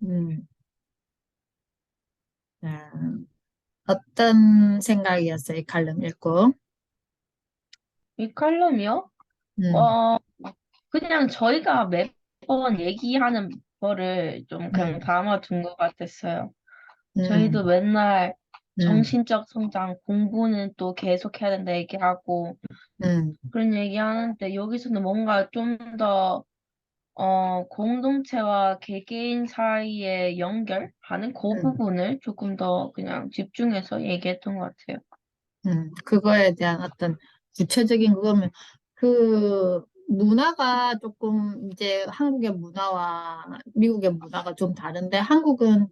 음, 아, 어떤 생각이었어요? 이 칼럼 읽고. 이 칼럼이요? 음, 어, 그냥 저희가 매번 얘기하는 거를 좀 그냥 음, 담아둔 것 같았어요. 저희도 음, 맨날 음, 정신적 성장, 공부는 또 계속 해야 된다 얘기하고 음, 그런 얘기하는데 여기서는 뭔가 좀 더, 공동체와 개개인 사이의 연결하는 그 음, 부분을 조금 더 그냥 집중해서 얘기했던 것 같아요. 그거에 대한 어떤 구체적인 그거면 그 문화가 조금 이제 한국의 문화와 미국의 문화가 좀 다른데 한국은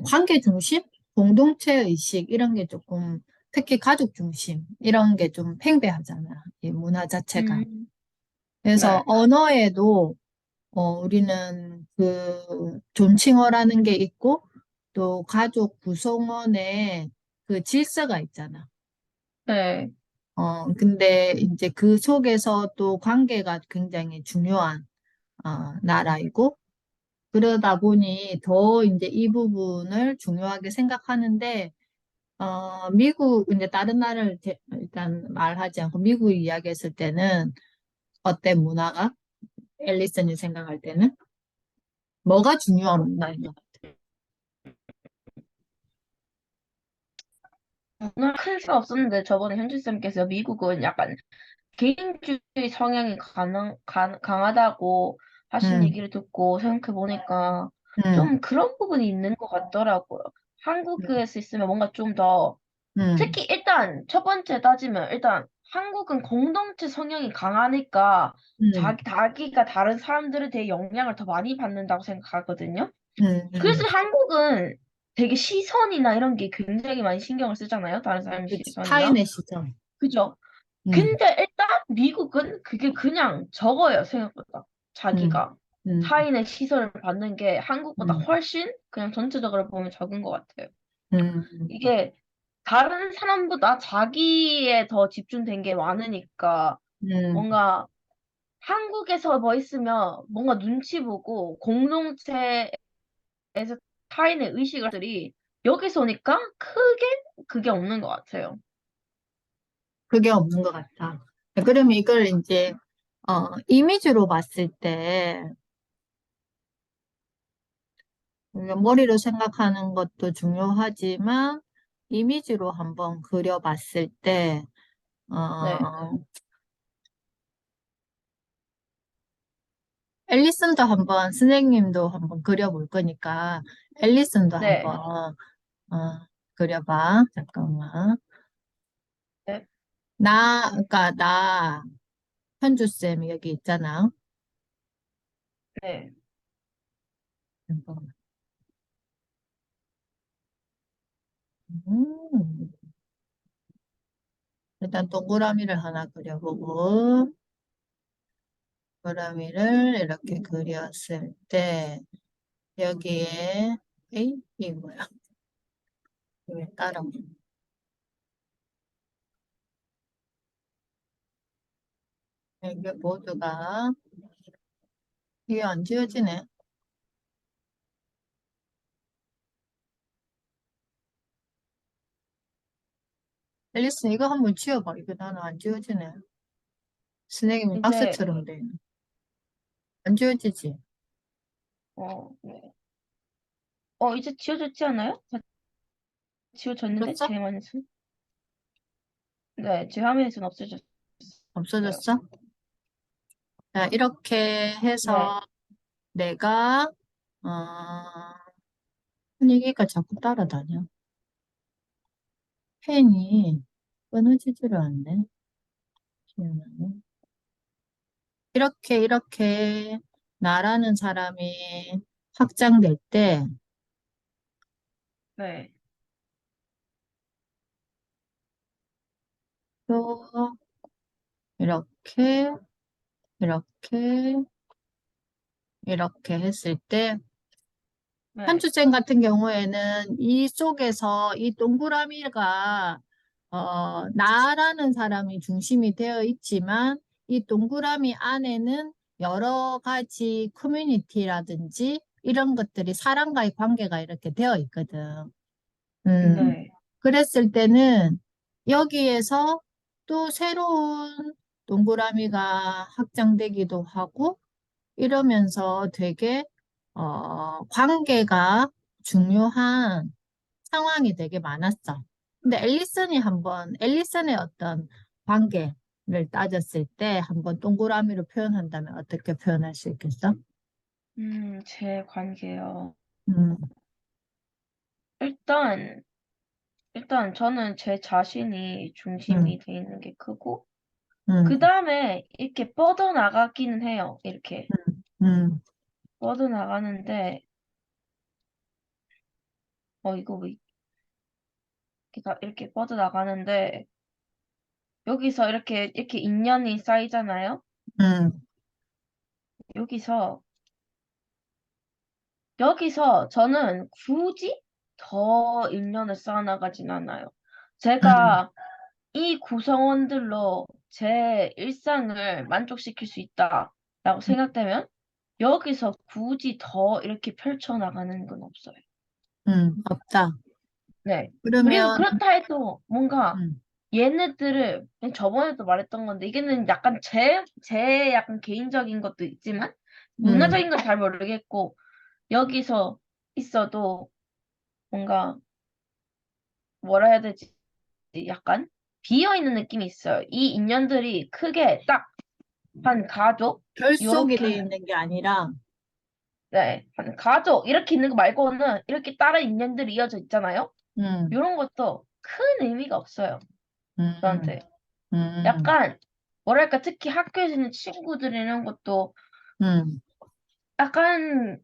관계 중심, 공동체 의식 이런 게 조금 특히 가족 중심 이런 게 좀 팽배하잖아. 이 문화 자체가. 음, 그래서 네, 언어에도 우리는 그 존칭어라는 게 있고 또 가족 구성원의 그 질서가 있잖아. 네, 근데 이제 그 속에서 또 관계가 굉장히 중요한 나라이고 그러다 보니 더 이제 이 부분을 중요하게 생각하는데 미국 이제 다른 나라를 일단 말하지 않고 미국 이야기했을 때는 어때 문화가 앨리슨이 생각할 때는 뭐가 중요한 문화인 것 같아? 오늘 큰 차가 없었는데 저번에 현주쌤께서 미국은 약간 개인주의 성향이 강하다고 하신 음, 얘기를 듣고 생각해보니까 음, 좀 그런 부분이 있는 것 같더라고요. 음, 한국에서 있으면 뭔가 좀 더, 음, 특히 일단 첫 번째 따지면 일단 한국은 공동체 성향이 강하니까 음, 자기가 다른 사람들에 대해 영향을 더 많이 받는다고 생각하거든요. 음, 음. 그래서 한국은 되게 시선이나 이런 게 굉장히 많이 신경을 쓰잖아요. 다른 사람 그치. 시선이나. 타인의 시점. 그죠? 음, 근데 일단 미국은 그게 그냥 적어요, 생각보다. 음, 자기가. 음, 타인의 시선을 받는 게 한국보다 음, 훨씬 그냥 전체적으로 보면 적은 것 같아요. 음, 이게 다른 사람보다 자기에 더 집중된 게 많으니까 음. 뭔가 한국에서 뭐 있으면 뭔가 눈치 보고 공동체에서 타인의 의식들이 여기서 오니까 크게 그게 없는 것 같아요. 그게 없는 것 같아. 그러면 이걸 이제 이미지로 봤을 때 우리가 머리로 생각하는 것도 중요하지만 이미지로 한번 그려봤을 때 네, 어, 앨리슨도 한번 선생님도 한번 그려볼 거니까 앨리슨도 네, 한번 그려봐. 잠깐만. 네, 그러니까 나 현주쌤 여기 있잖아. 네, 잠깐만. 음, 일단 동그라미를 하나 그려보고 동그라미를 이렇게 그렸을 때 여기에 에이 이게 뭐야? 왜 따라 이게 모두가 이게 안 지워지네. 앨리슨 이거 한번 지워봐. 이거 나는 안 지워지네. 선생님이 이제, 박스처럼 돼. 안 지워지지? 네. 이제 지워졌지 않아요? 다 지워졌는데? 없었어? 제 화면에서는? 네, 제 화면에서는 없어졌어요. 없어졌어? 자, 이렇게 네. 해서 내가 어 분위기가 자꾸 따라다녀. 펜이 끊어지지를 않네. 희한하네. 이렇게 나라는 사람이 확장될 때 네. 또 이렇게 이렇게 이렇게 했을 때 네. 한주젠 같은 경우에는 이 속에서 이 동그라미가 나라는 사람이 중심이 되어 있지만 이 동그라미 안에는 여러 가지 커뮤니티라든지 이런 것들이 사람과의 관계가 이렇게 되어 있거든. 음, 네. 그랬을 때는 여기에서 또 새로운 동그라미가 확장되기도 하고 이러면서 되게 관계가 중요한 상황이 되게 많았어. 근데 앨리슨의 어떤 관계를 따졌을 때 한번 동그라미로 표현한다면 어떻게 표현할 수 있겠어? 제 관계요. 음, 일단, 일단 저는 제 자신이 음, 중심이 돼 있는 게 크고, 그 음, 다음에 이렇게 뻗어나가기는 해요. 이렇게 음, 뻗어나가는데, 이거 왜 이렇게 뻗어나가는데, 여기서 이렇게 인연이 쌓이잖아요? 음, 여기서, 여기서 저는 굳이 더 인연을 쌓아나가진 않아요. 음, 제가 이 구성원들로 제 일상을 만족시킬 수 있다라고 생각되면 여기서 굳이 더 이렇게 펼쳐나가는 건 없어요. 없다. 네. 그리고 그러면, 그렇다 해도 뭔가 음, 얘네들을 그냥 저번에도 말했던 건데 이게는 약간 제 약간 개인적인 것도 있지만 음, 문화적인 건 잘 모르겠고 여기서 있어도 뭔가 뭐라 해야 되지? 약간 비어있는 느낌이 있어요. 이 인연들이 크게 딱 한 가족 결속이 돼 요렇게 있는 게 아니라, 네, 한 가족 이렇게 있는 거 말고는 이렇게 다른 인연들이 이어져 있잖아요. 음, 요런 것도 큰 의미가 없어요. 음, 저한테. 음, 약간 뭐랄까 특히 학교에서 있는 친구들 이런 것도 음, 약간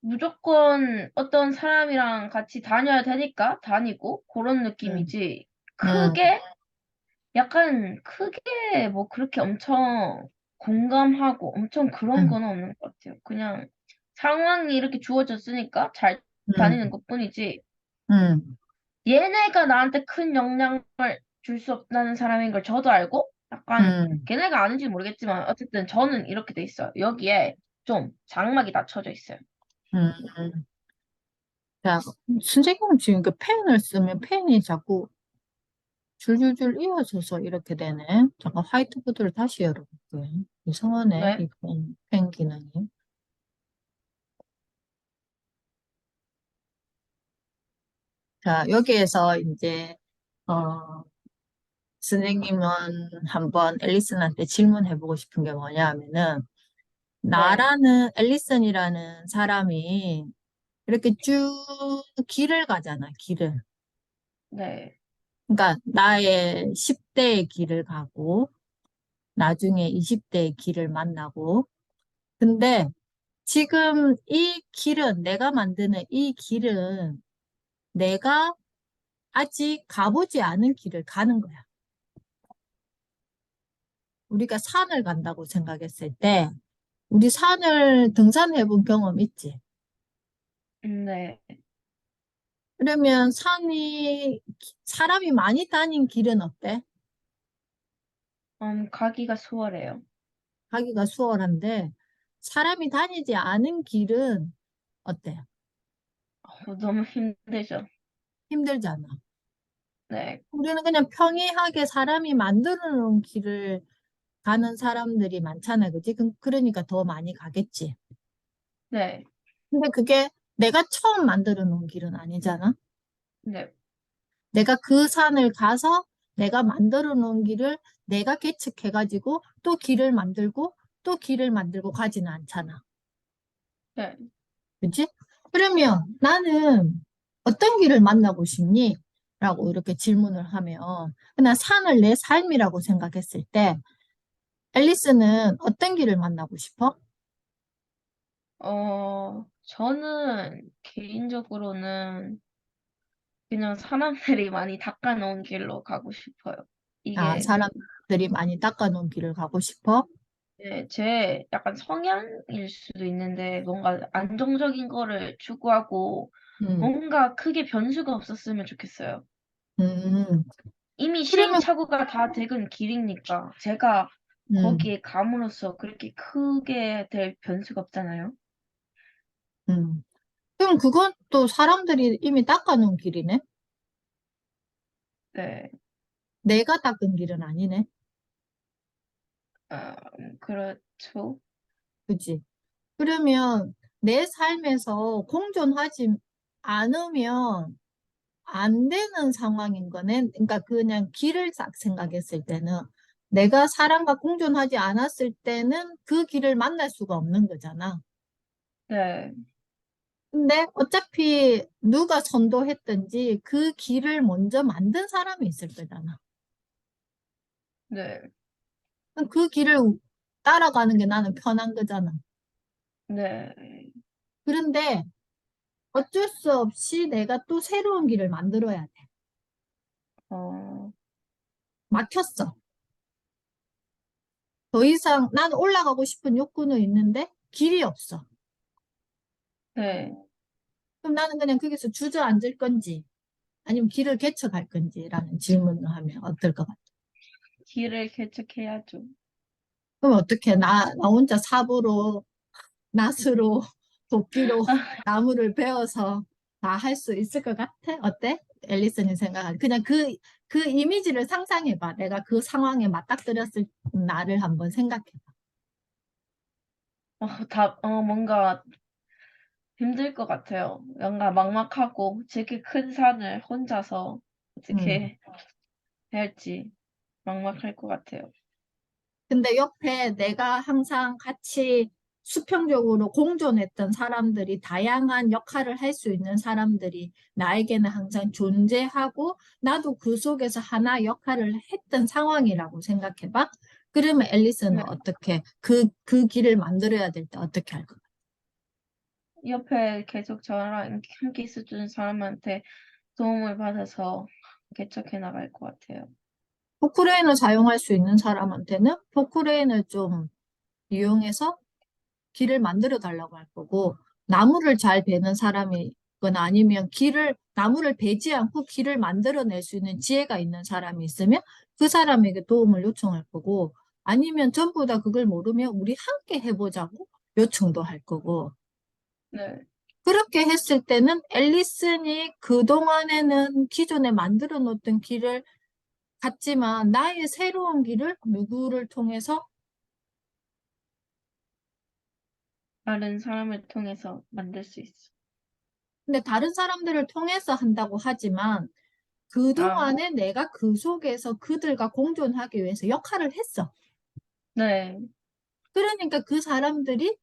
무조건 어떤 사람이랑 같이 다녀야 되니까 다니고 그런 음, 느낌이지. 음, 크게 약간 크게 뭐 그렇게 엄청 공감하고 엄청 그런 음, 건 없는 것 같아요. 그냥 상황이 이렇게 주어졌으니까 잘 다니는 음, 것뿐이지. 음, 얘네가 나한테 큰 영향을 줄 수 없다는 사람인 걸 저도 알고 약간 음, 걔네가 아는지 모르겠지만 어쨌든 저는 이렇게 돼 있어요. 여기에 좀 장막이 닫혀져 있어요. 음. 자, 선생님은 지금 그 펜을 쓰면 펜이 자꾸 줄줄줄 이어져서 이렇게 되네. 잠깐 화이트보드를 다시 열어볼게요. 이상하네, 네, 이 펜 기능이. 자, 여기에서 이제, 어, 선생님은 한번 앨리슨한테 질문해보고 싶은 게 뭐냐 하면은, 네, 앨리슨이라는 사람이 이렇게 쭉 길을 가잖아, 길을. 네, 그러니까 나의 10대의 길을 가고, 나중에 20대의 길을 만나고, 근데 지금 이 길은, 내가 만드는 이 길은 내가 아직 가보지 않은 길을 가는 거야. 우리가 산을 간다고 생각했을 때, 우리 산을 등산해 본 경험 있지? 네. 그러면 사람이 많이 다닌 길은 어때? 가기가 수월해요. 가기가 수월한데, 사람이 다니지 않은 길은 어때? 너무 힘들죠. 힘들잖아. 네, 우리는 그냥 평이하게 사람이 만들어 놓은 길을 가는 사람들이 많잖아, 그지? 그러니까 더 많이 가겠지. 네, 근데 그게 내가 처음 만들어 놓은 길은 아니잖아. 네, 내가 그 산을 가서 내가 만들어 놓은 길을 내가 개척해가지고 또 길을 만들고 또 길을 만들고 가지는 않잖아. 네. 그치? 그러면 나는 어떤 길을 만나고 싶니? 라고 이렇게 질문을 하면 그냥 산을 내 삶이라고 생각했을 때 앨리스는 어떤 길을 만나고 싶어? 저는 개인적으로는 그냥 사람들이 많이 닦아놓은 길로 가고 싶어요. 아, 이게 사람들이 많이 닦아놓은 길을 가고 싶어? 제 약간 성향일 수도 있는데 뭔가 안정적인 거를 추구하고 음, 뭔가 크게 변수가 없었으면 좋겠어요. 음, 이미 그러면, 시행착오가 다 되은 길이니까 제가 음, 거기에 감으로써 그렇게 크게 될 변수가 없잖아요. 음. 그럼 그건 또 사람들이 이미 닦아놓은 길이네? 네. 내가 닦은 길은 아니네. 그렇죠. 그지? 그러면 내 삶에서 공존하지 않으면 안 되는 상황인 거네. 그러니까 그냥 길을 딱 생각했을 때는 내가 사람과 공존하지 않았을 때는 그 길을 만날 수가 없는 거잖아. 네. 근데 어차피 누가 선도했든지 그 길을 먼저 만든 사람이 있을 거잖아. 네. 그럼 그 길을 따라가는 게 나는 편한 거잖아. 네. 그런데 어쩔 수 없이 내가 또 새로운 길을 만들어야 돼. 어, 막혔어. 더 이상 난 올라가고 싶은 욕구는 있는데 길이 없어. 네. 그럼 나는 그냥 거기서 주저앉을 건지 아니면 길을 개척할 건지라는 질문을 하면 어떨 것 같아? 길을 개척해야죠. 그럼 어떻게 나 혼자 삽으로, 낫으로, 도끼로 나무를 베어서 다 할 수 있을 것 같아? 어때? 앨리슨이 생각하는 그냥 그 이미지를 상상해봐. 내가 그 상황에 맞닥뜨렸을 나를 한번 생각해봐. 뭔가 힘들 것 같아요. 뭔가 막막하고 저렇게 큰 산을 혼자서 음. 어떻게 해야 할지 막막할 것 같아요. 근데 옆에 내가 항상 같이 수평적으로 공존했던 사람들이 다양한 역할을 할 수 있는 사람들이 나에게는 항상 존재하고 나도 그 속에서 하나 역할을 했던 상황이라고 생각해봐. 그러면 앨리스는 네. 어떻게 그 길을 만들어야 될 때 어떻게 할 거야? 옆에 계속 저랑 함께 있어주는 사람한테 도움을 받아서 개척해 나갈 것 같아요. 포크레인을 사용할 수 있는 사람한테는 포크레인을 좀 이용해서 길을 만들어 달라고 할 거고, 나무를 잘 베는 사람이거나 아니면 나무를 베지 않고 길을 만들어낼 수 있는 지혜가 있는 사람이 있으면 그 사람에게 도움을 요청할 거고, 아니면 전부 다 그걸 모르면 우리 함께 해보자고 요청도 할 거고, 네. 그렇게 했을 때는 앨리슨이 그동안에는 기존에 만들어 놓던 길을 갔지만 나의 새로운 길을 누구를 통해서 다른 사람을 통해서 만들 수 있어. 근데 다른 사람들을 통해서 한다고 하지만 아, 그동안에 내가 그 속에서 그들과 공존하기 위해서 역할을 했어. 네. 그러니까 그 사람들이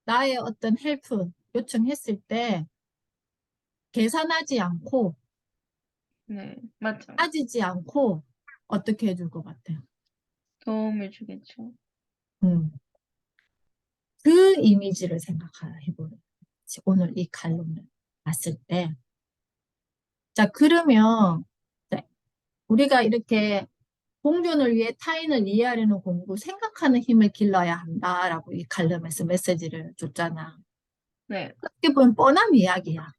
나의 어떤 헬프 요청했을 때 계산하지 않고 네. 맞죠. 따지지 않고 어떻게 해줄 것 같아요. 도움을 주겠죠. 음. 그 이미지를 생각해보는 거지. 오늘 이 칼럼을 봤을 때. 자, 그러면 네, 우리가 이렇게 공존을 위해 타인을 이해하려는 공부, 생각하는 힘을 길러야 한다라고 이 칼럼에서 메시지를 줬잖아. 네. 어떻게 보면 뻔한 이야기야.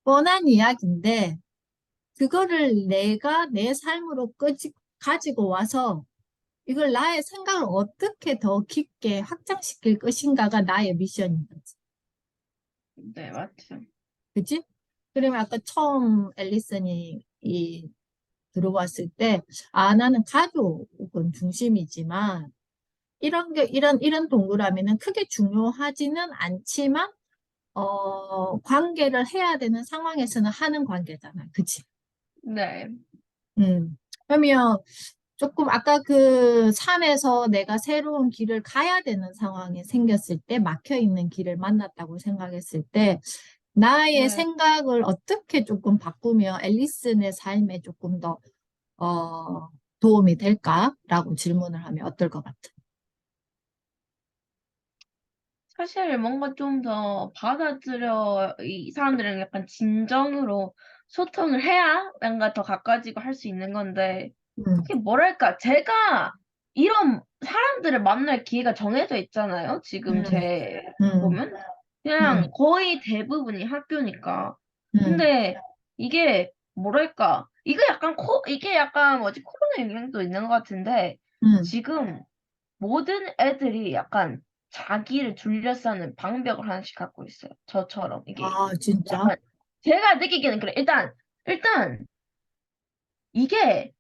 뻔한 이야기인데, 그거를 내가 내 삶으로 가지고 와서 이걸 나의 생각을 어떻게 더 깊게 확장시킬 것인가가 나의 미션인 거지. 네, 맞죠. 그지? 그러면 아까 처음 앨리슨이 들어왔을 때, 나는 가족은 중심이지만, 이런 동그라미는 크게 중요하지는 않지만, 관계를 해야 되는 상황에서는 하는 관계잖아. 그치? 네. 그러면 조금 아까 그 산에서 내가 새로운 길을 가야 되는 상황이 생겼을 때, 막혀 있는 길을 만났다고 생각했을 때, 나의 네. 생각을 어떻게 조금 바꾸면 앨리슨의 삶에 조금 더, 어, 도움이 될까라고 질문을 하면 어떨 것 같아? 사실 뭔가 좀 더 이 사람들은 약간 진정으로 소통을 해야 뭔가 더 가까워지고 할 수 있는 건데, 음, 그게 뭐랄까, 제가 이런 사람들을 만날 기회가 정해져 있잖아요. 지금 음, 제 음, 보면. 음, 그냥 거의 대부분이 학교니까. 음, 근데 이게 뭐랄까, 이게 약간 뭐지, 코로나 영향도 있는 것 같은데, 음, 지금 모든 애들이 약간 자기를 둘러싸는 방벽을 하나씩 갖고 있어요. 저처럼 이게 아, 진짜? 약간 제가 느끼기에는 그래. 일단 이게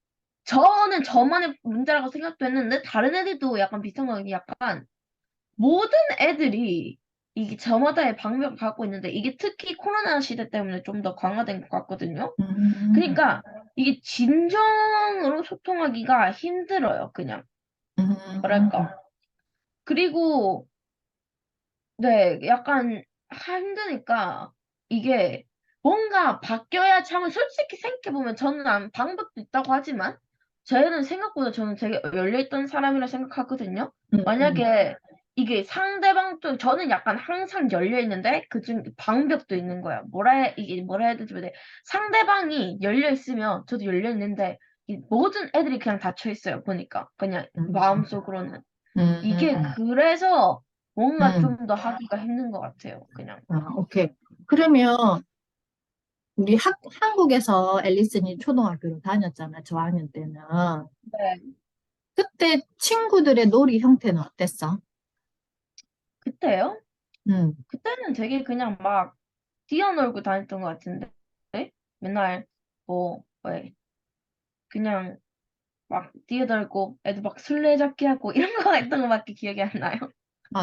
저는 저만의 문제라고 생각도 했는데 다른 애들도 약간 비슷한 거 약간 모든 애들이 이게 저마다의 방법을 갖고 있는데 이게 특히 코로나 시대 때문에 좀 더 강화된 것 같거든요. 음, 그러니까 이게 진정으로 소통하기가 힘들어요. 그냥 음, 뭐랄까. 그리고 네, 약간 힘드니까 이게 뭔가 바뀌어야 참을 솔직히 생각해보면 저는 방법도 있다고 하지만 저는 생각보다 저는 되게 열려있던 사람이라 생각하거든요. 음, 만약에 이게 상대방도 저는 약간 항상 열려있는데 그중 방벽도 있는 거야. 이게 뭐라 해야 되지? 상대방이 열려있으면 저도 열려있는데 이 모든 애들이 그냥 닫혀있어요. 보니까 그냥 음, 마음속으로는. 이게 음, 그래서 뭔가 음. 좀 더 하기가 힘든 것 같아요, 그냥. 아, 오케이. 그러면 우리 한국에서 앨리슨이 초등학교를 다녔잖아, 저학년 때는. 네. 그때 친구들의 놀이 형태는 어땠어? 그때요? 음, 그때는 되게 그냥 막 뛰어놀고 다녔던 것 같은데, 네? 맨날 왜, 그냥 막 뛰어놀고 애들 막 술래잡기 하고 이런 거 했던 거밖에 기억이 안 나요.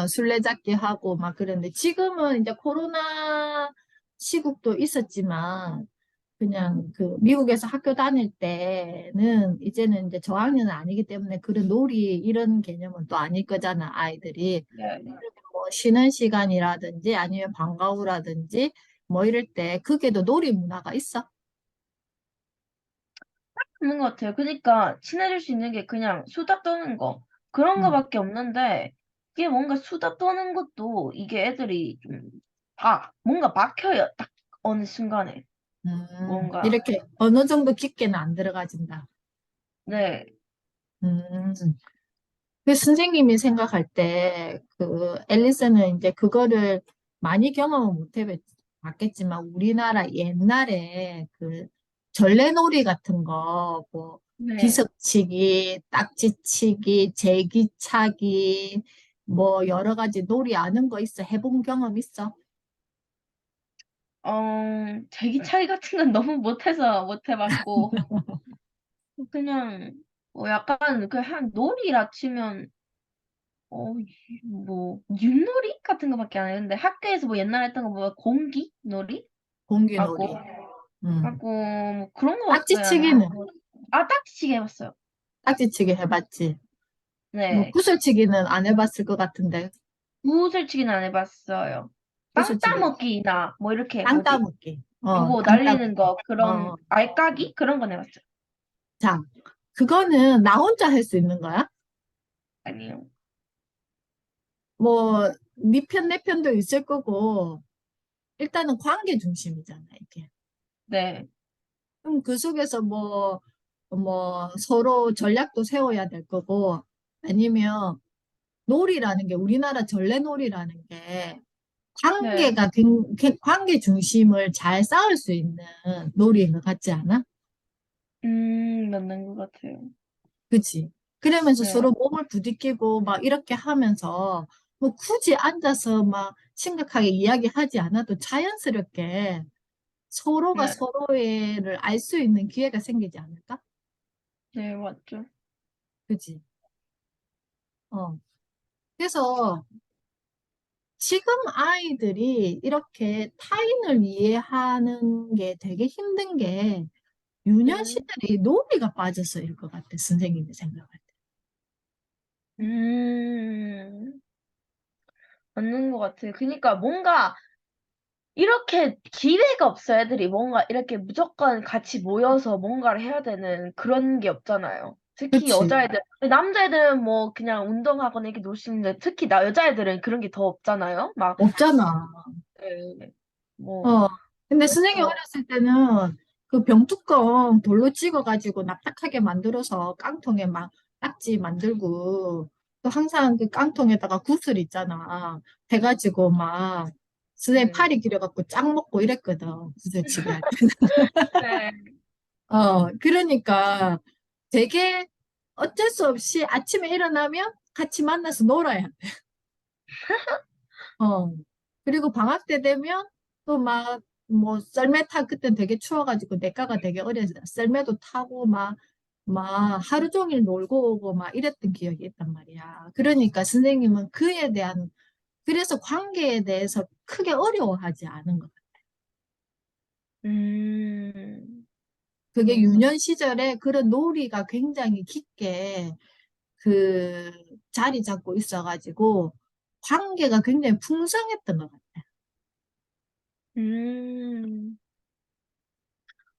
술래잡기 하고 막 그랬는데 지금은 이제 코로나 시국도 있었지만 그냥 그 미국에서 학교 다닐 때는 이제는 이제 저학년은 아니기 때문에 그런 놀이 이런 개념은 또 아닐 거잖아, 아이들이. 네. 뭐 쉬는 시간이라든지 아니면 방과 후라든지 뭐 이럴 때 그게도 놀이 문화가 있어. 그런 것 같아요. 그러니까 친해질 수 있는 게 그냥 수다 떠는 거. 그런 음, 거밖에 없는데, 이게 뭔가 수다 떠는 것도 이게 애들이 좀, 뭔가 막혀요. 딱 어느 순간에. 뭔가. 이렇게 어느 정도 깊게는 안 들어가진다. 네. 음. 그 선생님이 생각할 때, 그, 앨리스는 이제 그거를 많이 경험을 못 해봤겠지만, 우리나라 옛날에 그 전래놀이 같은 거, 뭐, 네. 비석치기, 딱지치기, 제기차기, 뭐, 여러 가지 놀이 아는 거 있어? 해본 경험 있어? 제기 차이 같은 건 너무 못해서 못 해봤고, 그냥, 약간, 한 놀이라 치면, 윷놀이 같은 거밖에 안 했는데, 학교에서 뭐 옛날에 했던 거 뭐, 공기? 놀이? 하고, 공기놀이. 음. 뭐 그런 거밖에 안 딱지치기는, 해봤고, 딱지치기 해봤어요. 딱지치기 해봤지. 뭐, 네. 구슬치기는 안 해봤을 것 같은데, 구슬치기는 안 해봤어요. 땅 구슬치기. 따먹기나, 뭐 이렇게, 땅 뭐지? 따먹기. 요거 땅 날리는 따먹기. 거, 그런, 알까기? 그런 건 해봤어요. 자, 그거는 나 혼자 할 수 있는 거야? 아니요. 뭐, 네 편, 내 편도 있을 거고, 일단은 관계 중심이잖아, 이게. 네. 그럼 그 속에서 뭐, 서로 전략도 세워야 될 거고, 아니면 놀이라는 게, 우리나라 전래놀이라는 게, 네. 관계 중심을 잘 쌓을 수 있는 놀이인 것 같지 않아? 맞는 것 같아요. 그치? 그러면서 네. 서로 몸을 부딪히고 막 이렇게 하면서 뭐 굳이 앉아서 막 심각하게 이야기하지 않아도 자연스럽게 서로가 네. 서로를 알 수 있는 기회가 생기지 않을까? 네, 맞죠. 그치? 어. 그래서 지금 아이들이 이렇게 타인을 이해하는 게 되게 힘든 게 유년 네. 시절에 놀이가 빠져서일 것 같아, 선생님이 생각할 때. 음, 맞는 것 같아요. 그러니까 뭔가 이렇게 기회가 없어요, 애들이. 뭔가 이렇게 무조건 같이 모여서 뭔가를 해야 되는 그런 게 없잖아요. 특히 그치? 여자애들. 남자애들은 뭐 그냥 운동하거나 이렇게 놀 수 있는데 특히 여자애들은 그런 게 더 없잖아요. 막, 없잖아. 네, 뭐, 어. 근데 선생님 그래서, 어렸을 때는 그 병뚜껑 돌로 찍어가지고 납작하게 만들어서 깡통에 막 딱지 만들고 또 항상 그 깡통에다가 구슬 있잖아. 해가지고 막 선생님 네. 팔이 길어갖고 짱 먹고 이랬거든. 구슬치기 할 때. 네. 그러니까 되게 어쩔 수 없이 아침에 일어나면 같이 만나서 놀아야 돼. 어. 그리고 방학 때 되면 또 막, 뭐, 썰매 타, 그땐 되게 추워가지고 내과가 되게 어려서 썰매도 타고 막 하루 종일 놀고 오고 막 이랬던 기억이 있단 말이야. 그러니까 선생님은 그에 대한, 그래서 관계에 대해서 크게 어려워하지 않은 것 같아. 음, 그게 음, 유년 시절에 그런 놀이가 굉장히 깊게 그 자리 잡고 있어가지고 관계가 굉장히 풍성했던 것 같아. 음.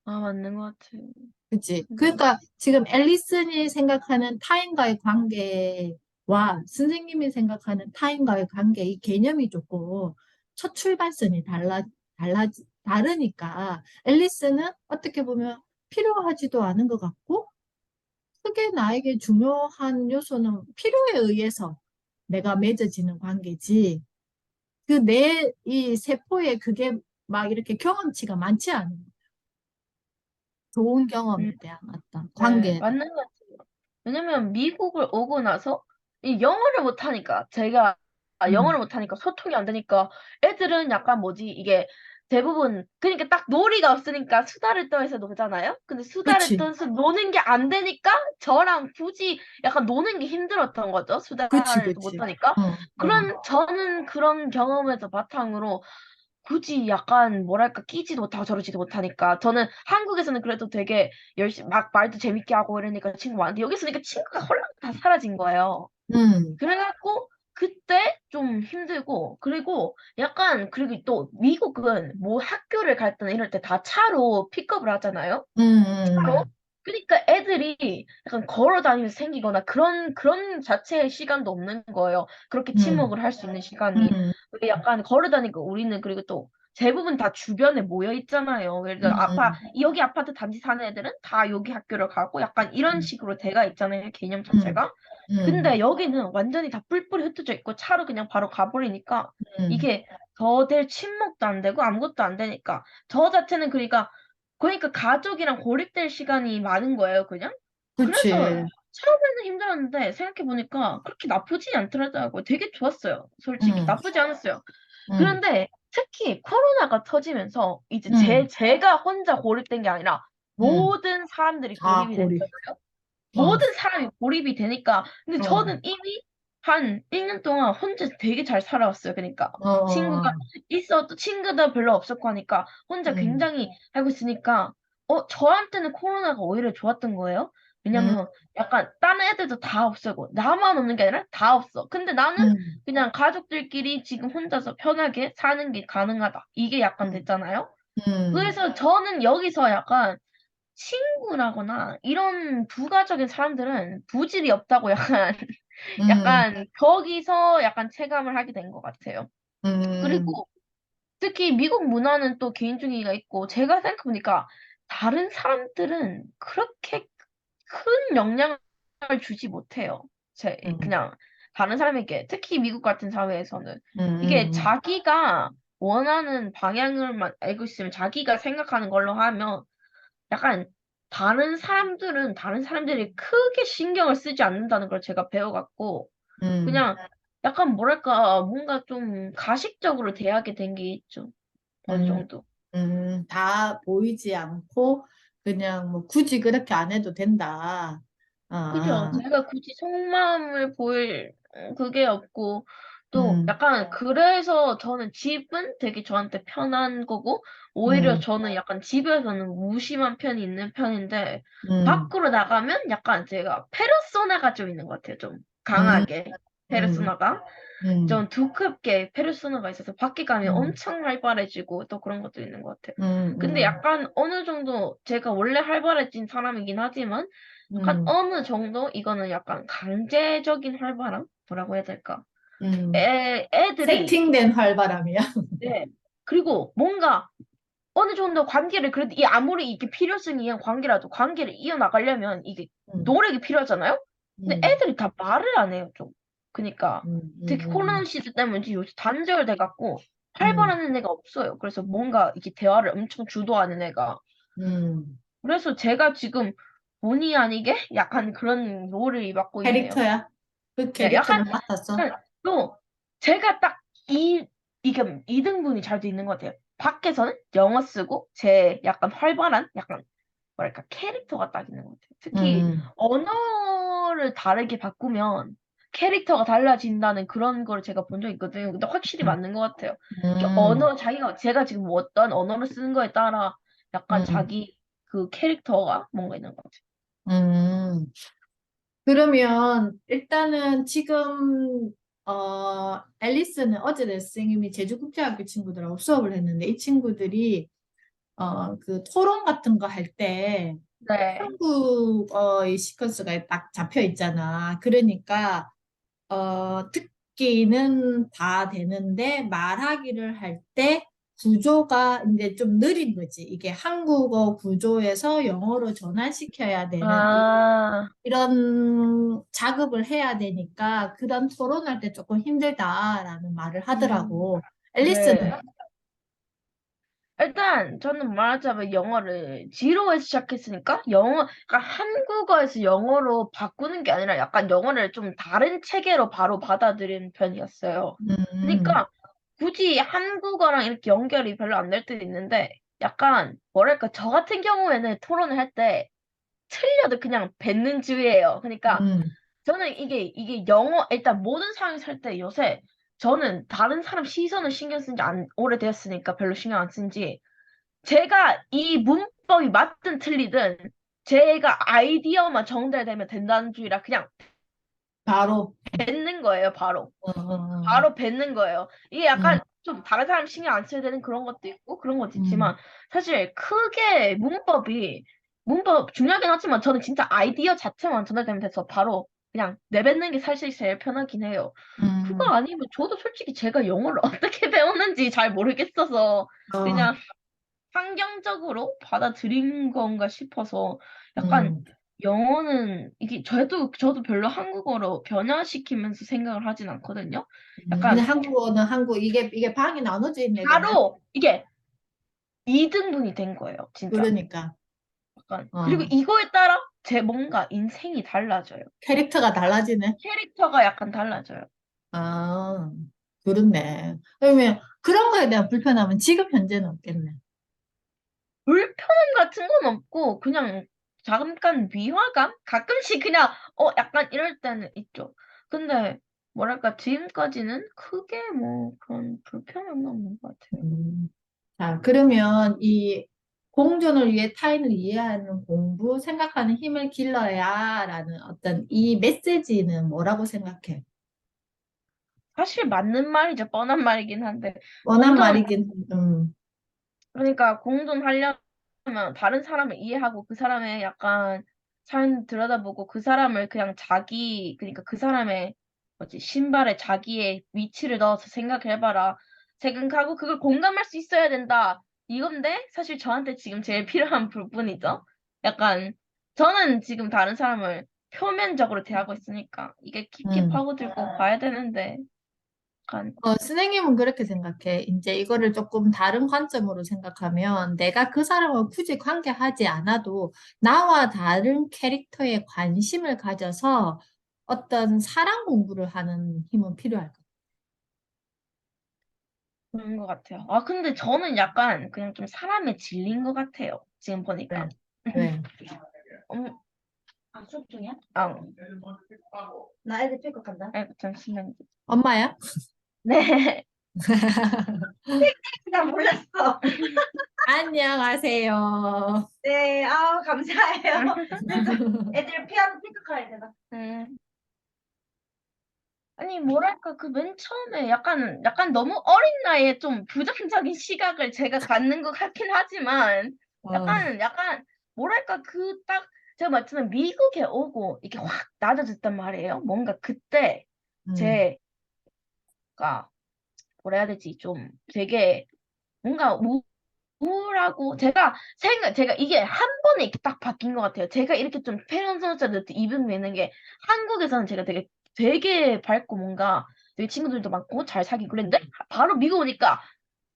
아, 맞는 것 같아요. 그치? 음, 그러니까 지금 앨리슨이 생각하는 타인과의 관계와 선생님이 생각하는 타인과의 관계, 이 개념이 조금 첫 출발선이 다르니까 앨리슨은 어떻게 보면 필요하지도 않은 것 같고 크게 나에게 중요한 요소는 필요에 의해서 내가 맺어지는 관계지 그 내 이 세포에 그게 막 이렇게 경험치가 많지 않은 거야. 좋은 음, 경험에 대한 어떤 네, 관계에 대한. 맞는 것 같아요. 왜냐면 미국을 오고 나서 이 영어를 못하니까 제가 음, 영어를 못하니까 소통이 안 되니까 애들은 약간 뭐지 이게 대부분 그러니까 딱 놀이가 없으니까 수다를 떨면서 놀잖아요. 근데 수다를 그치, 떨면서 노는 게 안 되니까 저랑 굳이 약간 노는 게 힘들었던 거죠. 그치, 수다를 그치. 못하니까. 어, 그런 저는 그런 경험에서 바탕으로 굳이 약간 뭐랄까 끼지도 못하고 저러지도 못하니까 저는 한국에서는 그래도 되게 열심히 막 말도 재밌게 하고 이러니까 친구 많은데 여기 있으니까 친구가 홀랑 다 사라진 거예요. 음, 그래갖고 그때 좀 힘들고 그리고 약간 그리고 또 미국은 뭐 학교를 갈 때나 이럴 때 다 차로 픽업을 하잖아요. 차로. 음, 그러니까 애들이 약간 걸어 다니면서 생기거나 그런 자체의 시간도 없는 거예요. 그렇게 음, 친목을 할 수 있는 시간이. 음, 우리 약간 걸어 다니고 우리는 그리고 또 대부분 다 주변에 모여 있잖아요. 예를 들어 음, 여기 아파트 단지 사는 애들은 다 여기 학교를 가고 약간 이런 음, 식으로 돼가 있잖아요. 개념 음, 자체가. 음, 근데 여기는 완전히 다 뿔뿔이 흩어져 있고 차로 그냥 바로 가버리니까 음, 이게 더될 친목도 안 되고 아무것도 안 되니까 저 자체는 그러니까 가족이랑 고립될 시간이 많은 거예요, 그냥. 그래서 그치, 처음에는 힘들었는데 생각해보니까 그렇게 나쁘지 않더라고요. 되게 좋았어요. 솔직히 음, 나쁘지 않았어요. 음, 그런데 특히 코로나가 터지면서 이제 음, 제가 혼자 고립된 게 아니라 음, 모든 사람들이 아, 고립이 된 고리, 거예요. 어, 모든 사람이 몰입이 되니까. 근데 어, 저는 이미 한 1년 동안 혼자 되게 잘 살아왔어요. 그러니까 어, 친구가 어, 있어도 친구도 별로 없었고 하니까 혼자 음, 굉장히 알고 있으니까 저한테는 코로나가 오히려 좋았던 거예요. 음, 왜냐면 약간 다른 애들도 다 없어고 나만 없는 게 아니라 다 없어. 근데 나는 음, 그냥 가족들끼리 지금 혼자서 편하게 사는 게 가능하다. 이게 약간 음, 됐잖아요. 음, 그래서 저는 여기서 약간 친구라거나 이런 부가적인 사람들은 부질이 없다고 약간 음, 약간 거기서 약간 체감을 하게 된 것 같아요. 음, 그리고 특히 미국 문화는 또 개인주의가 있고 제가 생각해보니까 다른 사람들은 그렇게 큰 영향을 주지 못해요. 음, 그냥 다른 사람에게 특히 미국 같은 사회에서는 이게 음, 자기가 원하는 방향을만 알고 있으면 자기가 생각하는 걸로 하면 약간 다른 사람들이 크게 신경을 쓰지 않는다는 걸 제가 배워갖고, 음, 그냥 약간 뭐랄까, 뭔가 좀 가식적으로 대하게 된 게 있죠. 어느 음, 정도. 다 보이지 않고 그냥 뭐 굳이 그렇게 안 해도 된다. 그죠? 아, 제가 굳이 속마음을 보일 그게 없고, 또 음, 약간 그래서 저는 집은 되게 저한테 편한 거고, 오히려 음, 저는 약간 집에서는 무심한 편이 있는 편인데, 음, 밖으로 나가면 약간 제가 페르소나가 좀 있는 것 같아요. 좀 음, 강하게. 음, 페르소나가. 음, 좀 두껍게 페르소나가 있어서 밖에 가면 음, 엄청 활발해지고 또 그런 것도 있는 것 같아요. 근데 음, 약간 어느 정도 제가 원래 활발해진 사람이긴 하지만 약간 음, 어느 정도 이거는 약간 강제적인 활발함? 뭐라고 해야 될까? 음. 애들이 세팅된 활발함이야. 네. 그리고 뭔가 어느 정도 관계를 그래도 이 아무리 이게 필요성이 있는 관계라도 관계를 이어나가려면 이게 음, 노력이 필요하잖아요? 근데 음, 애들이 다 말을 안 해요, 좀. 그니까 특히 코로나 음, 시대 때문에 요새 단절돼 갖고 음, 활발한 애가 없어요. 그래서 뭔가 이렇게 대화를 엄청 주도하는 애가. 음. 그래서 제가 지금 본의 아니게 약간 그런 롤을 맡고 있네요. 캐릭터야? 그 예, 약간 캐릭터를 맡았어? 또 제가 딱 이게 이등분이 잘 돼 있는 것 같아요. 밖에서는 영어 쓰고 제 약간 활발한 약간 뭐랄까 캐릭터가 딱 있는 것 같아요. 특히 음, 언어를 다르게 바꾸면 캐릭터가 달라진다는 그런 걸 제가 본 적 있거든요. 근데 확실히 음, 맞는 것 같아요. 이게 음, 언어 자기가 제가 지금 뭐 어떤 언어를 쓰는 거에 따라 약간 음, 자기 그 캐릭터가 뭔가 있는 것 같아요. 음. 그러면 일단은 지금 앨리스는 어제 내 선생님이 제주국제학교 친구들하고 수업을 했는데 이 친구들이 그 토론 같은 거 할 때 네. 한국어의 시퀀스가 딱 잡혀 있잖아. 그러니까 듣기는 다 되는데 말하기를 할 때 구조가 이제 좀 느린 거지. 이게 한국어 구조에서 영어로 전환시켜야 되는 아, 이런 작업을 해야 되니까 그런 토론할 때 조금 힘들다라는 말을 음, 하더라고. 앨리스는 네. 일단 저는 말하자면 영어를 지로에서 시작했으니까 그러니까 한국어에서 영어로 바꾸는 게 아니라 약간 영어를 좀 다른 체계로 바로 받아들이는 편이었어요. 음, 그러니까 굳이 한국어랑 이렇게 연결이 별로 안 될 때도 있는데 약간 뭐랄까 저 같은 경우에는 토론을 할 때 틀려도 그냥 뱉는 주의예요. 그러니까 음, 저는 이게 영어 일단 모든 상황에서 할 때 요새 저는 다른 사람 시선을 신경 쓴 지 안 오래되었으니까 별로 신경 안 쓴지 제가 이 문법이 맞든 틀리든 제가 아이디어만 정달되면 된다는 주의라 그냥 바로, 뱉는 거예요, 바로. 어, 바로 뱉는 거예요. 이게 음, 약간 좀 다른 사람 신경 안 써야 되는 그런 것도 있고 그런 것도 음, 있지만 사실 크게 문법 중요하긴 하지만 저는 진짜 아이디어 자체만 전달되면 돼서 바로 그냥 내뱉는 게 사실 제일 편하긴 해요. 그거 음, 아니면 저도 솔직히 제가 영어를 어떻게 배웠는지 잘 모르겠어서 어, 그냥 환경적으로 받아들인 건가 싶어서 약간 음, 영어는 이게 저도 별로 한국어로 변화시키면서 생각을 하진 않거든요. 그냥 약간 한국어는 이게 방이 나눠져 있네, 그냥. 바로 이게 이등분이 된 거예요, 진짜. 그러니까, 약간 그리고 어, 이거에 따라 제 뭔가 인생이 달라져요. 캐릭터가 달라지네. 캐릭터가 약간 달라져요. 아, 그렇네. 그러면 그런 거에 대한 불편함은 지금 현재는 없겠네. 불편함 같은 건 없고 그냥 잠깐 미화감? 가끔씩 그냥 약간 이럴 때는 있죠. 근데 뭐랄까 지금까지는 크게 뭐 그런 불편함은 없는 것 같아요. 음. 자, 그러면 이 공존을 위해 타인을 이해하는 공부, 생각하는 힘을 길러야라는 어떤 이 메시지는 뭐라고 생각해? 사실 맞는 말이죠. 뻔한 말이긴 한데 뻔한 공존 말이긴, 그러니까 공존하려면 다른 사람을 이해하고 그 사람의 약간 삶 들여다보고 그 사람을 그냥 그러니까 그 사람의 뭐지, 신발에 자기의 위치를 넣어서 생각해봐라. 생각하고 그걸 공감할 수 있어야 된다. 이건데 사실 저한테 지금 제일 필요한 부분이죠. 약간 저는 지금 다른 사람을 표면적으로 대하고 있으니까 이게 깊게 음. 파고들고 봐야 되는데 약간 선생님은 그렇게 생각해. 이제 이거를 조금 다른 관점으로 생각하면 내가 그 사람과 굳이 관계하지 않아도 나와 다른 캐릭터에 관심을 가져서 어떤 사람 공부를 하는 힘은 필요할 것 그런 것 같아요. 아, 근데 저는 약간 그냥 좀 사람에 질린 것 같아요. 지금 보니까. 같아. 왜? 음, 수업 중이야? 아, 나 애들 픽업 간다. 아이고, 잠시만요. 엄마야? 네. 나 몰랐어. 안녕하세요. 네, 아, 감사해요. 애들 피아노 픽업해야 되나? 아니, 뭐랄까, 그 맨 처음에 약간 너무 어린 나이에 좀 부정적인 시각을 제가 갖는 것 같긴 하지만, 어, 뭐랄까, 제가 말했잖아요. 미국에 오고, 이게 확 낮아졌단 말이에요. 뭔가 그때, 음, 제가, 뭐라 해야 되지, 좀 되게, 뭔가 우울하고, 제가 이게 한 번에 이렇게 딱 바뀐 것 같아요. 제가 이렇게 좀 패런선수한테 입은 있는 게, 한국에서는 제가 되게 밝고 뭔가, 되게 친구들도 많고 잘 사귀고 그랬는데, 바로 미국 오니까,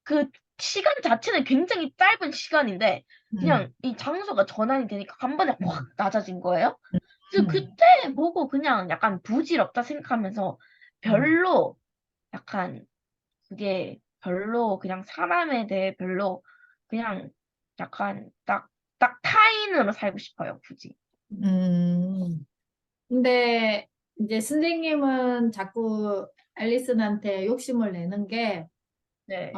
그 시간 자체는 굉장히 짧은 시간인데, 음, 그냥 이 장소가 전환이 되니까 한 번에 확 음, 낮아진 거예요. 그래서 음, 그때 보고 그냥 약간 부질없다 생각하면서 음, 별로 약간 그게 별로 그냥 사람에 대해 별로 그냥 약간 딱 타인으로 살고 싶어요, 굳이. 음. 근데 이제 선생님은 자꾸 앨리슨한테 욕심을 내는 게, 네.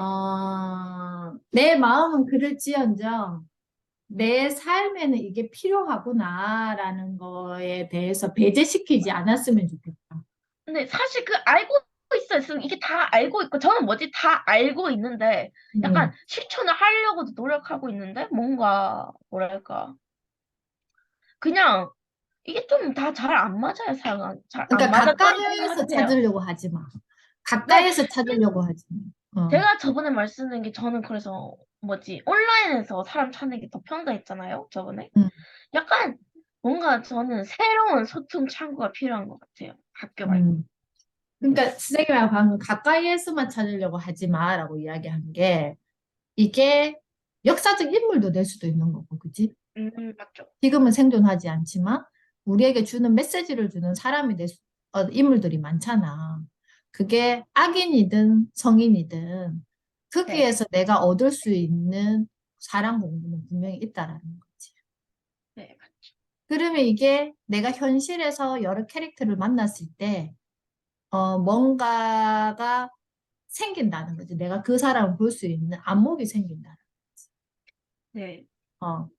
내 마음은 그럴지언정 내 삶에는 이게 필요하구나라는 거에 대해서 배제시키지 않았으면 좋겠다. 근데 사실 그 알고 있어요. 지금 이게 다 알고 있고 저는 뭐지 다 알고 있는데 약간 음. 실천을 하려고도 노력하고 있는데 뭔가 뭐랄까 그냥 이게 좀 다 잘 안 맞아요. 잘 안 그러니까 맞아떨어지는 것 가까이에서 같아요. 찾으려고 하지 마. 네, 가까이에서 찾으려고 하지 마. 제가 저번에 말씀드린 게 저는 그래서 뭐지 온라인에서 사람 찾는 게 더 편하다 했잖아요. 저번에 음, 약간 뭔가 저는 새로운 소통 창구가 필요한 것 같아요. 학교 말고. 음. 그러니까 선생님이 방금 가까이에서만 찾으려고 하지 마라고 이야기한 게 이게 역사적 인물도 될 수도 있는 거고, 그지? 맞죠. 지금은 생존하지 않지만 우리에게 주는 메시지를 주는 사람이 인물들이 많잖아. 그게 악인이든 성인이든 네, 거기에서 내가 얻을 수 있는 사랑 공부는 분명히 있다라는 거지. 네, 맞죠. 그러면 이게 내가 현실에서 여러 캐릭터를 만났을 때, 뭔가가 생긴다는 거지. 내가 그 사람을 볼 수 있는 안목이 생긴다는 거지. 네,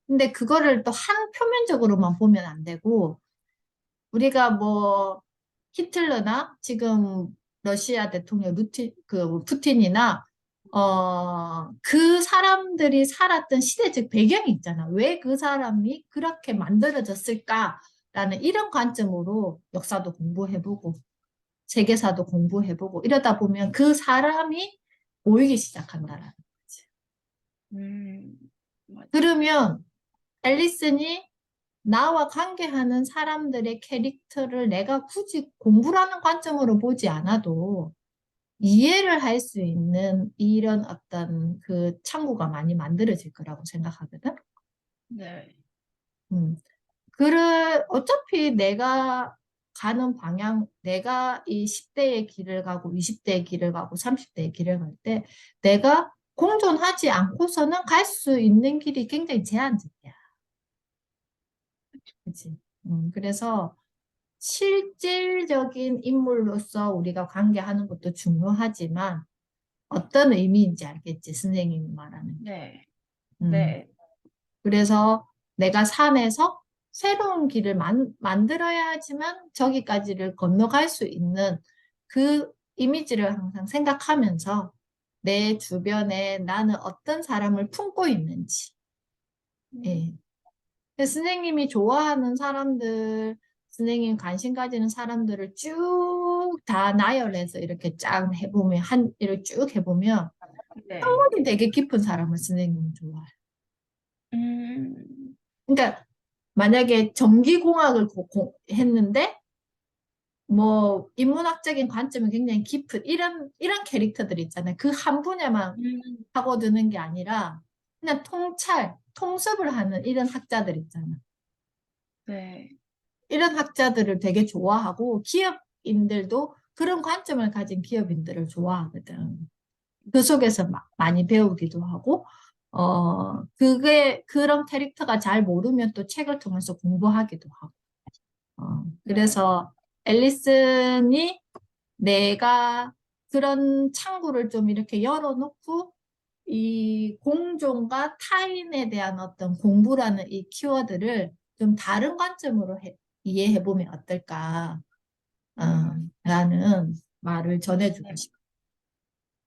근데 그거를 또 한 표면적으로만 보면 안 되고, 우리가 뭐 히틀러나 지금 러시아 대통령 푸틴이나 그 사람들이 살았던 시대적 배경이 있잖아. 왜 그 사람이 그렇게 만들어졌을까라는 이런 관점으로 역사도 공부해보고 세계사도 공부해보고 이러다 보면 그 사람이 보이기 시작한다라는 거지. 음, 맞죠. 그러면 앨리슨이 나와 관계하는 사람들의 캐릭터를 내가 굳이 공부라는 관점으로 보지 않아도 이해를 할 수 있는 이런 어떤 그 창구가 많이 만들어질 거라고 생각하거든. 네, 음. 어차피 내가 가는 방향, 내가 이 10대의 길을 가고 20대의 길을 가고 30대의 길을 갈 때 내가 공존하지 않고서는 갈 수 있는 길이 굉장히 제한적이야. 그치? 그래서 실질적인 인물로서 우리가 관계하는 것도 중요하지만 어떤 의미인지 알겠지, 선생님이 말하는 게. 네, 음, 네, 그래서 내가 삶에서 새로운 길을 만들어야 하지만 저기까지를 건너갈 수 있는 그 이미지를 항상 생각하면서 내 주변에 나는 어떤 사람을 품고 있는지, 음, 예. 선생님이 좋아하는 사람들, 선생님 관심 가지는 사람들을 쭉 다 나열해서 이렇게 쫙 해보면, 이렇게 쭉 해보면, 네, 학문이 되게 깊은 사람을 선생님은 좋아해요. 음, 그러니까, 만약에 전기공학을 했는데, 뭐, 인문학적인 관점이 굉장히 깊은, 이런 캐릭터들 있잖아요. 그 한 분야만 음, 파고드는 게 아니라, 그냥 통습을 하는 이런 학자들 있잖아. 네, 이런 학자들을 되게 좋아하고 기업인들도 그런 관점을 가진 기업인들을 좋아하거든. 그 속에서 많이 배우기도 하고, 그런 캐릭터가 잘 모르면 또 책을 통해서 공부하기도 하고. 네, 그래서 앨리슨이 내가 그런 창구를 좀 이렇게 열어놓고 이 공존과 타인에 대한 어떤 공부라는 이 키워드를 좀 다른 관점으로 이해해 보면 어떨까, 라는 말을 전해주고 네, 싶어.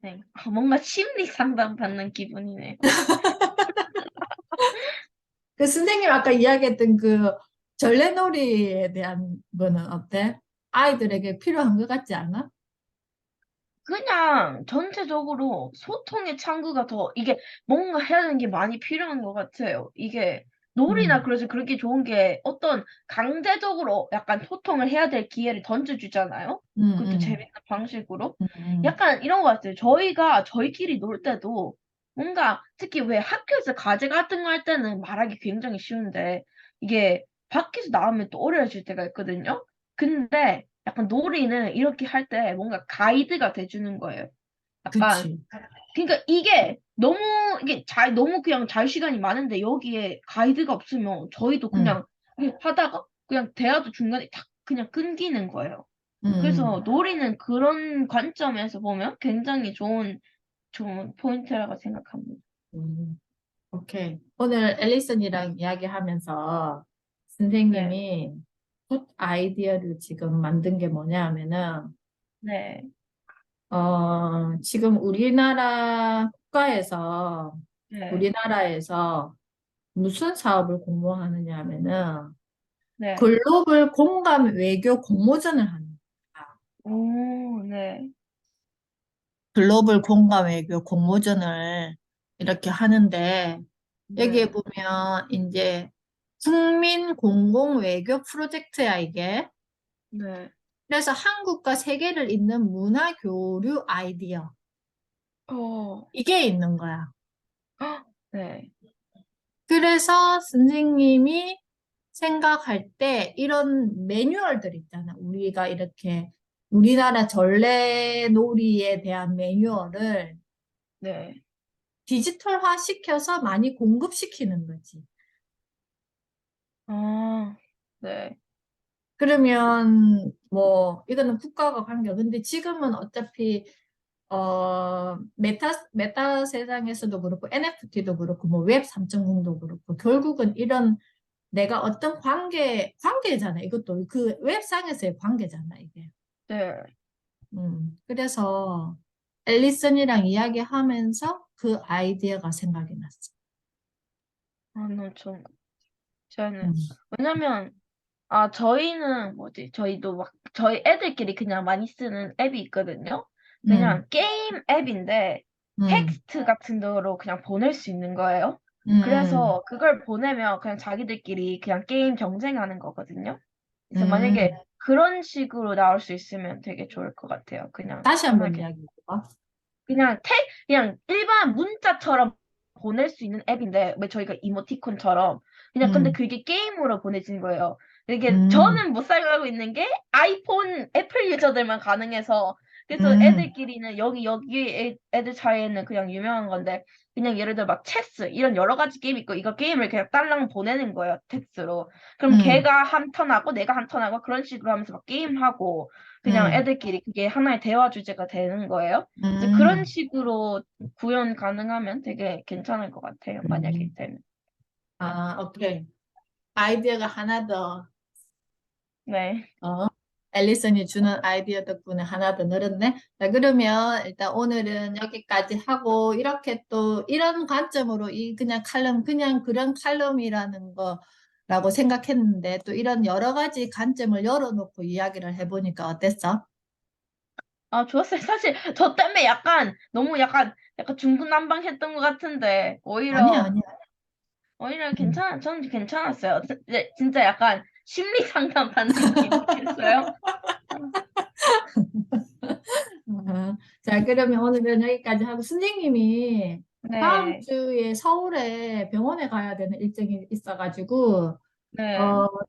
네. 뭔가 심리 상담 받는 기분이네요. 그 선생님 아까 이야기했던 그 전래놀이에 대한 거는 어때? 아이들에게 필요한 것 같지 않아? 그냥 전체적으로 소통의 창구가 더 이게 뭔가 해야 되는 게 많이 필요한 것 같아요. 이게 놀이나 음, 그래서 그렇게 좋은 게 어떤 강제적으로 약간 소통을 해야 될 기회를 던져주잖아요. 음, 그것도 음, 재밌는 방식으로. 음, 약간 이런 것 같아요. 저희가 저희끼리 놀 때도 뭔가 특히 왜 학교에서 과제 같은 거 할 때는 말하기 굉장히 쉬운데 이게 밖에서 나오면 또 어려워질 때가 있거든요. 근데 약간 놀이는 이렇게 할 때 뭔가 가이드가 돼주는 거예요. 약간 그치. 그러니까 이게 너무 이게 잘 너무 그냥 잘 시간이 많은데 여기에 가이드가 없으면 저희도 응, 그냥 이렇게 하다가 그냥 대화도 중간에 탁 그냥 끊기는 거예요. 응, 그래서 놀이는 그런 관점에서 보면 굉장히 좋은 포인트라고 생각합니다. 응. 오케이. 오늘 앨리슨이랑 이야기하면서 네, 선생님이 굿 아이디어를 지금 만든 게 뭐냐 하면은, 네, 지금 우리나라 국가에서, 네, 우리나라에서 무슨 사업을 공모하느냐 하면은, 네. 글로벌 공감 외교 공모전을 하는 거야. 오, 네, 글로벌 공감 외교 공모전을 이렇게 하는데, 여기에 네, 보면 이제 국민 공공 외교 프로젝트야, 이게. 네. 그래서 한국과 세계를 잇는 문화 교류 아이디어. 어, 이게 있는 거야. 헉, 네, 그래서 선생님이 생각할 때 이런 매뉴얼들 있잖아. 우리가 이렇게 우리나라 전래놀이에 대한 매뉴얼을 네. 디지털화 시켜서 많이 공급시키는 거지. 아, 네, 그러면 뭐 이거는 국가가 관계. 근데 지금은 어차피 메타 세상에서도 그렇고 NFT도 그렇고 뭐 웹 3.0도 그렇고 결국은 이런 내가 어떤 관계잖아. 이것도 그 웹상에서의 관계잖아, 이게. 네. 그래서 앨리슨이랑 이야기하면서 그 아이디어가 생각이 났어. 아, 너무 좋은 거. 저는, 음, 왜냐면, 아, 저희는 뭐지? 저희도 막, 저희 애들끼리 그냥 많이 쓰는 앱이 있거든요. 음, 그냥 게임 앱인데, 음, 텍스트 같은 거로 그냥 보낼 수 있는 거예요. 음, 그래서 그걸 보내면 그냥 자기들끼리 그냥 게임 경쟁하는 거거든요. 그래서 음. 만약에 그런 식으로 나올 수 있으면 되게 좋을 것 같아요. 그냥 다시 한번 편하게. 이야기해봐. 그냥 일반 문자처럼 보낼 수 있는 앱인데, 왜 저희가 이모티콘처럼. 그냥 근데 음, 그게 게임으로 보내지는 거예요. 이게 음, 저는 못 사용하고 있는 게 아이폰, 애플 유저들만 가능해서, 그래서 음, 애들끼리는 여기 애들 사이에는 그냥 유명한 건데, 그냥 예를 들어 막 체스, 이런 여러 가지 게임 있고, 이거 게임을 그냥 딸랑 보내는 거예요, 텍스트로. 그럼 음, 걔가 한 턴하고 내가 한 턴하고 그런 식으로 하면서 막 게임하고, 그냥 음, 애들끼리 그게 하나의 대화 주제가 되는 거예요. 이제 그런 음, 식으로 구현 가능하면 되게 괜찮을 것 같아요. 만약에 음. 되면. 아, 오케이. 아이디어가 하나 더, 네. 어, 앨리슨이 주는 아이디어 덕분에 하나 더 늘었네. 자, 그러면 일단 오늘은 여기까지 하고, 이렇게 또 이런 관점으로 이 그냥 칼럼, 그냥 그런 칼럼이라는 거라고 생각했는데, 또 이런 여러 가지 관점을 열어놓고 이야기를 해보니까 어땠어? 아, 좋았어요. 사실 저 때문에 너무 약간 중구난방했던 것 같은데 아니야, 오히려 아니야. 음. 저는 괜찮았어요. 진짜 약간 심리 상담 받는 느낌이었어요. 자, 그러면 오늘은 여기까지 하고, 선생님이 다음 네, 주에 서울에 병원에 가야 되는 일정이 있어가지고, 네,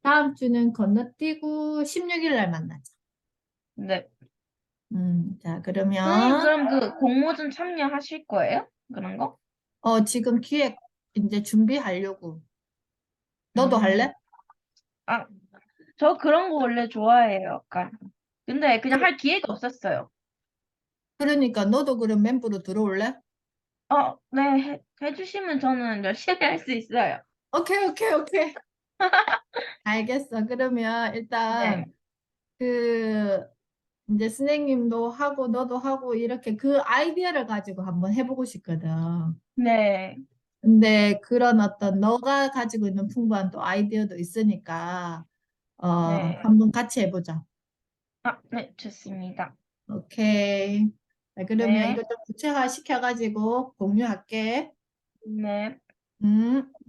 다음 주는 건너뛰고 16일 날 만나자. 네. 자, 선생님 그러면, 그럼 그 공모전 참여하실 거예요? 그런 거? 지금 기획 이제 준비하려고. 너도 음, 할래? 아, 저 그런 거 원래 좋아해요. 약간. 근데 그냥 그, 할 기회가 없었어요. 그러니까 너도 그럼 멤버로 들어올래? 네, 해주시면 저는 열심히 할 수 있어요. 오케이, 오케이, 오케이. 알겠어. 그러면 네, 일단, 그, 이제 선생님도 하고, 너도 하고, 이렇게 그 아이디어를 가지고 한번 해보고 싶거든. 네, 근데 그런 어떤 너가 가지고 있는 풍부한 또 아이디어도 있으니까, 네. 한번 같이 해보자. 네, 좋습니다. 오케이. 자, 그러면 네, 이거 좀 구체화 시켜가지고 공유할게. 네. 음.